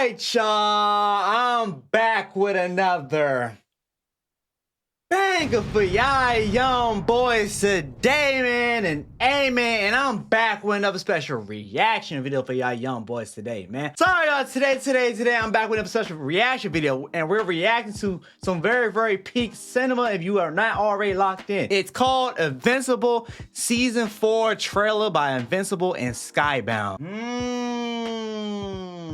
right, y'all. I'm back with another banger for y'all young boys today, man, and amen. And I'm back with another special reaction video for y'all young boys today, man. Sorry, y'all. Today, I'm back with a special reaction video, and we're reacting to some very peak cinema. If you are not already locked in, it's called Invincible Season 4 trailer by Invincible and Skybound.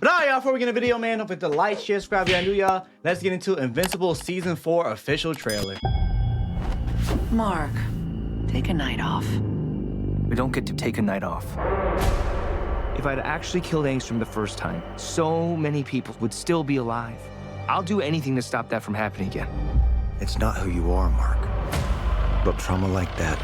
But all right, y'all, before we get in the video, man, don't forget to like, share, subscribe if y'all new, y'all. Let's get into Invincible Season 4 official trailer. Mark, take a night off. We don't get to take a night off. If I'd actually killed Angstrom the first time, so many people would still be alive. I'll do anything to stop that from happening again. It's not who you are, Mark. But trauma like that.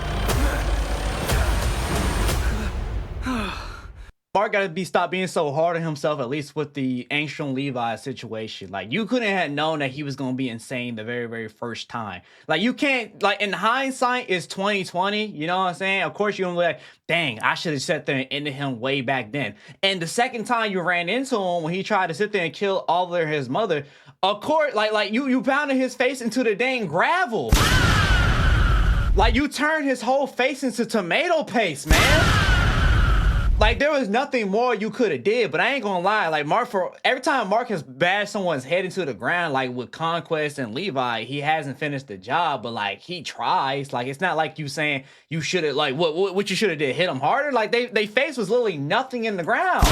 Mark gotta stop being so hard on himself, at least with the Angstrom Levi situation. Like, you couldn't have known that he was gonna be insane the very first time. Like, you can't, like, in hindsight, it's 2020, you know what I'm saying? Of course, you're gonna be like, dang, I should have sat there and ended him way back then. And the second time you ran into him when he tried to sit there and kill Oliver, his mother, of course, like you pounded his face into the dang gravel. Like, you turned his whole face into tomato paste, man. Like, there was nothing more you could have did, but I ain't gonna lie, like, Mark, for every time Mark has bashed someone's head into the ground, like with Conquest and Levi, he hasn't finished the job, but like, he tries. Like, it's not like you saying you should have, like, what you should have did, hit him harder. Like, they face was literally nothing in the ground.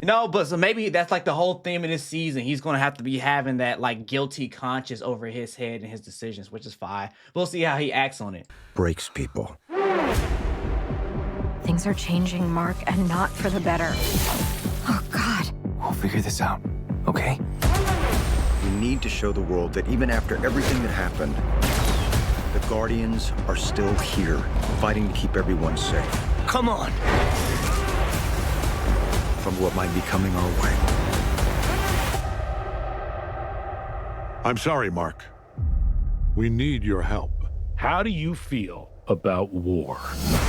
You know, but so maybe that's like the whole theme of this season. He's gonna have to be having that like guilty conscience over his head and his decisions, which is fine. We'll see how he acts on it. Breaks people. Things are changing, Mark, and not for the better. Oh, God. We'll figure this out, okay? We need to show the world that even after everything that happened, the Guardians are still here, fighting to keep everyone safe. Come on! From what might be coming our way. I'm sorry, Mark. We need your help. How do you feel about war?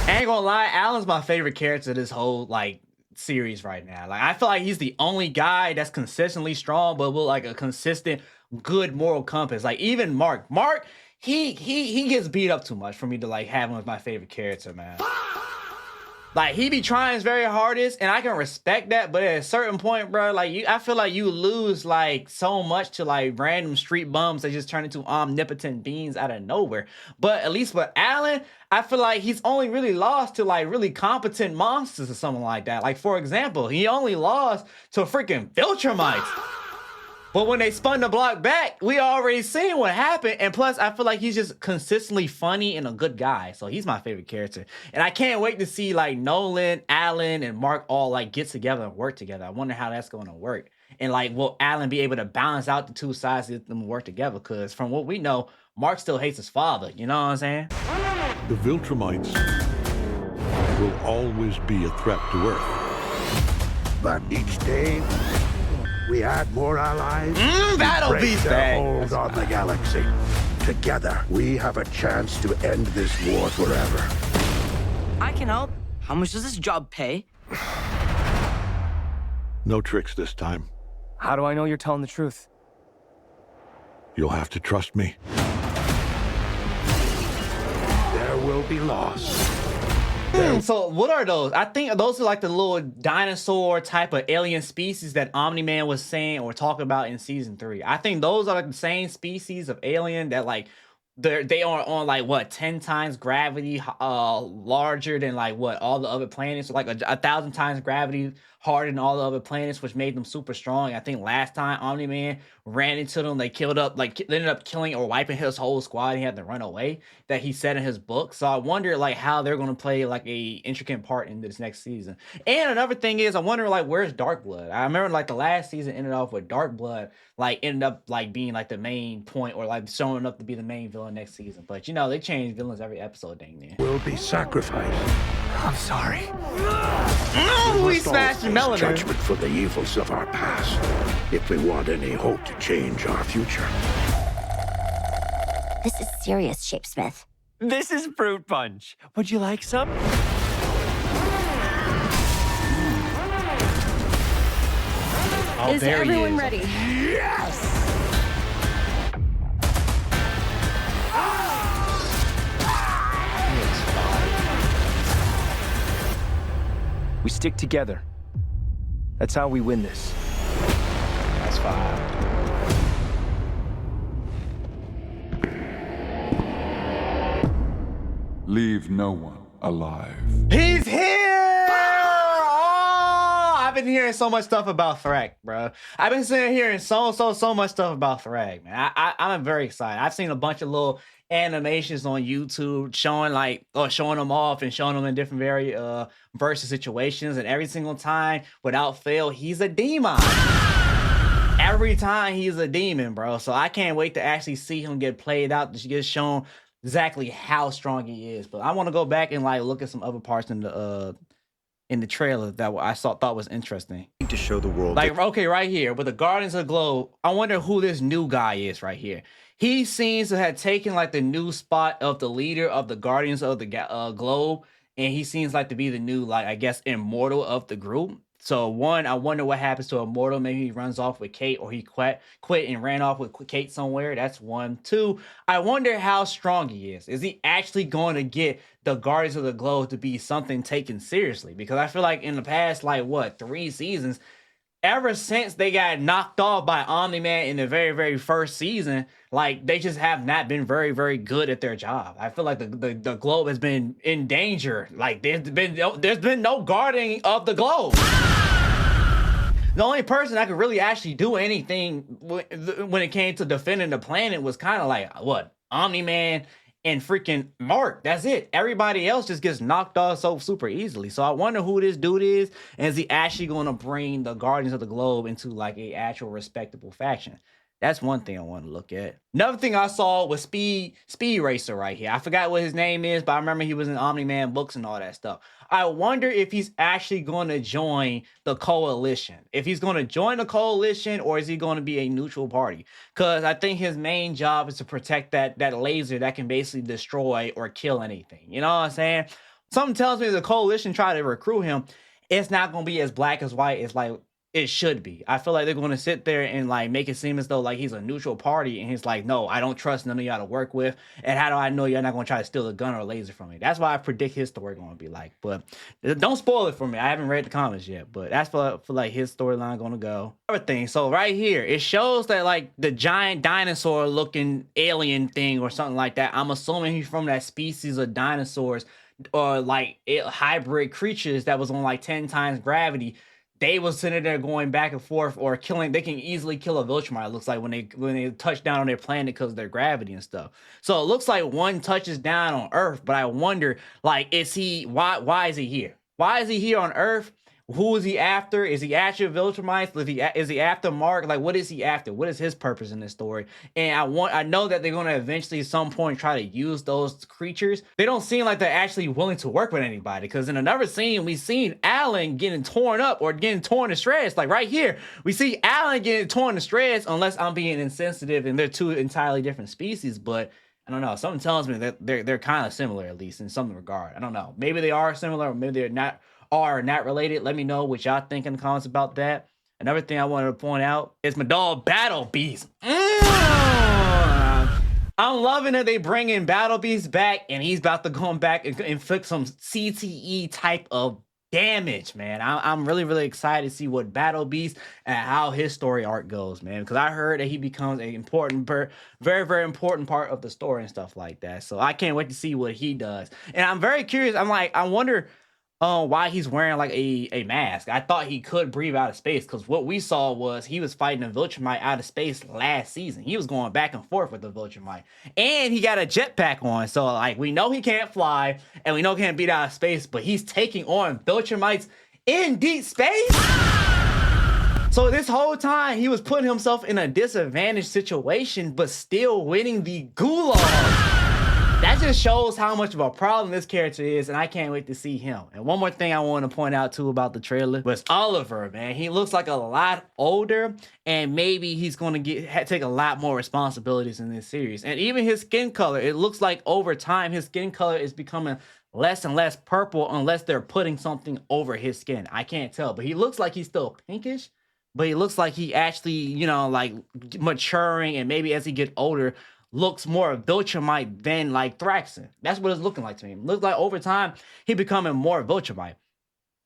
I ain't gonna lie, Alan's my favorite character of this whole like series right now. Like, I feel like he's the only guy that's consistently strong, but with like a consistent good moral compass. Like, even Mark, he gets beat up too much for me to like have him as my favorite character, man. Like, he be trying his very hardest, and I can respect that, but at a certain point, bro, like, I feel like you lose, like, so much to, like, random street bums that just turn into omnipotent beings out of nowhere. But at least with Alan, I feel like he's only really lost to, like, really competent monsters or something like that. Like, for example, he only lost to freaking Viltrumites. But when they spun the block back, we already seen what happened. And plus, I feel like he's just consistently funny and a good guy. So he's my favorite character. And I can't wait to see like Nolan, Alan, and Mark all like get together and work together. I wonder how that's going to work. And like, will Alan be able to balance out the two sides of them work together? Because from what we know, Mark still hates his father. You know what I'm saying? The Viltrumites will always be a threat to Earth. But each day, we add more allies. That'll be their hold on the galaxy. Together, we have a chance to end this war forever. I can help. How much does this job pay? No tricks this time. How do I know you're telling the truth? You'll have to trust me. There will be loss. So what are those? I think those are like the little dinosaur type of alien species that Omni-Man was saying or talking about in season 3. I think those are like the same species of alien that like they are on like what 10 times gravity larger than like what all the other planets, like 1,000 times gravity harder than all the other planets, which made them super strong. I think last time Omni-Man ran into them, they killed up, like they ended up killing or wiping his whole squad. He had to run away, that he said in his book. So I wonder like how they're going to play like a intricate part in this next season. And another thing is, I wonder like where's Darkblood? I remember like the last season ended off with Darkblood like ended up like being like the main point or like showing up to be the main villain next season. But you know, they change villains every episode, dang near. Will be sacrificed. I'm sorry. We smashed your melanin. Judgment for the evils of our past, if we want any hope to change our future. This is serious, Shapesmith. This is fruit punch. Would you like some? Oh, Is there he everyone is. ready? We stick together. That's how we win this. That's fine. Leave no one alive. He's here! Oh, I've been hearing so much stuff about Threk, bro. I've been hearing so much stuff about Threk, man. I'm very excited. I've seen a bunch of little animations on YouTube showing showing them off and showing them in different versus situations, and every single time, without fail, he's a demon. Every time he's a demon, bro. So I can't wait to actually see him get played out, to get shown exactly how strong he is. But I want to go back and look at some other parts in the trailer that I thought was interesting. To show the world. Okay, right here with the Guardians of the Globe, I wonder who this new guy is right here. He seems to have taken the new spot of the leader of the Guardians of the Globe, and he seems to be the new I guess immortal of the group. So one, I wonder what happens to Immortal. Maybe he runs off with Kate, or he quit and ran off with Kate somewhere. That's one. Two, I wonder how strong he is. Is he actually going to get the Guardians of the Globe to be something taken seriously? Because I feel like in the past, 3 seasons, ever since they got knocked off by Omni-Man in the very first season, they just have not been very good at their job. I feel like the Globe has been in danger. There's been no guarding of the Globe. The only person that could really actually do anything when it came to defending the planet was kind of Omni-Man and freaking Mark. That's it. Everybody else just gets knocked off so super easily. So I wonder who this dude is, and is he actually going to bring the Guardians of the Globe into a actual respectable faction? That's one thing I want to look at. Another thing I saw was Speed Racer right here. I forgot what his name is, but I remember he was in Omni-Man books and all that stuff. I wonder if he's actually going to join the coalition. If he's going to join the coalition, or is he going to be a neutral party? Because I think his main job is to protect that laser that can basically destroy or kill anything. You know what I'm saying? Something tells me the coalition try to recruit him. It's not going to be as black as white as it should be. I feel like they're going to sit there and make it seem as though he's a neutral party, and he's no, I don't trust none of y'all to work with, and how do I know you're not going to try to steal a gun or a laser from me? That's why I predict his story going to be like. But don't spoil it for me. I haven't read the comics yet, but that's for his storyline going to go. Other thing, so right here it shows that the giant dinosaur looking alien thing or something like that. I'm assuming he's from that species of dinosaurs or hybrid creatures that was on 10 times gravity. They was sitting there going back and forth or killing. They can easily kill a Viltrumite, it looks like, when they touch down on their planet because of their gravity and stuff. So it looks like one touches down on Earth, but I wonder, why is he here? Why is he here on Earth? Who is he after? Is he after Viltrumites? Is he after Mark? What is he after? What is his purpose in this story? And I know that they're going to eventually at some point try to use those creatures. They don't seem like they're actually willing to work with anybody, because in another scene we seen Alan getting torn up or getting torn to shreds. Right here we see Alan getting torn to shreds, unless I'm being insensitive and they're two entirely different species. But I don't know, something tells me that they're kind of similar, at least in some regard. I don't know, maybe they are similar, or maybe they're not, are not related. Let me know what y'all think in the comments about that. Another thing I wanted to point out is my dog Battle Beast. I'm loving that they bring in Battle Beast back, and he's about to go back and inflict some CTE type of damage, man. I'm really excited to see what Battle Beast and how his story arc goes, man, because I heard that he becomes an important very important part of the story and stuff like that. So I can't wait to see what he does, and I'm very curious. I wonder why he's wearing a mask. I thought he could breathe out of space, because what we saw was he was fighting a Viltrumite out of space last season. He was going back and forth with the Viltrumite, and he got a jetpack on. So we know he can't fly, and we know he can't beat out of space, but he's taking on Viltrumites in deep space. So this whole time he was putting himself in a disadvantaged situation, but still winning the gulag. That just shows how much of a problem this character is, and I can't wait to see him. And one more thing I want to point out too about the trailer was Oliver, man. He looks like a lot older, and maybe he's going to take a lot more responsibilities in this series. And even his skin color, it looks like over time his skin color is becoming less and less purple, unless they're putting something over his skin. I can't tell, but he looks like he's still pinkish, but it looks like he actually, you know, like maturing, and maybe as he get older, looks more Viltrumite than like Thraxon. That's what it's looking like to me. It looks like over time he becoming more Viltrumite.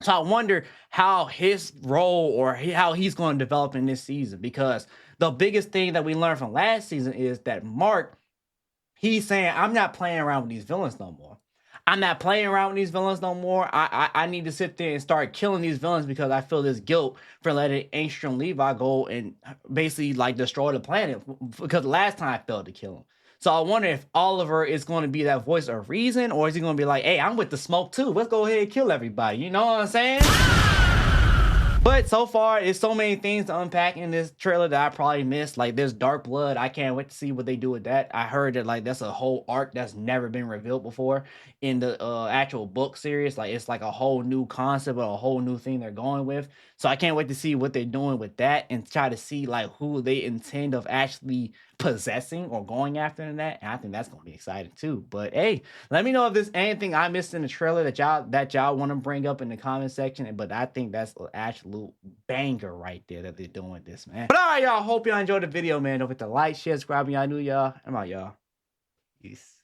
So I wonder how his role or how he's going to develop in this season, because the biggest thing that we learned from last season is that Mark, he's saying, I'm not playing around with these villains no more. I'm not playing around with these villains no more. I need to sit there and start killing these villains because I feel this guilt for letting Angstrom Levi go and basically like destroy the planet, because last time I failed to kill him. So I wonder if Oliver is going to be that voice of reason, or is he going to be like, hey, I'm with the smoke too. Let's go ahead and kill everybody. You know what I'm saying? But so far, it's so many things to unpack in this trailer that I probably missed. Like, there's Dark Blood. I can't wait to see what they do with that. I heard that, like, that's a whole arc that's never been revealed before in the actual book series. Like, it's like a whole new concept or a whole new thing they're going with. So I can't wait to see what they're doing with that and try to see, like, who they intend of actually possessing or going after in that. And I think that's going to be exciting, too. But, hey, let me know if there's anything I missed in the trailer that y'all want to bring up in the comment section. But I think that's an absolute banger right there that they're doing with this, man. But all right, y'all, hope y'all enjoyed the video, man. Don't forget to like, share, subscribe, and y'all new, y'all. I'm out, y'all. Peace.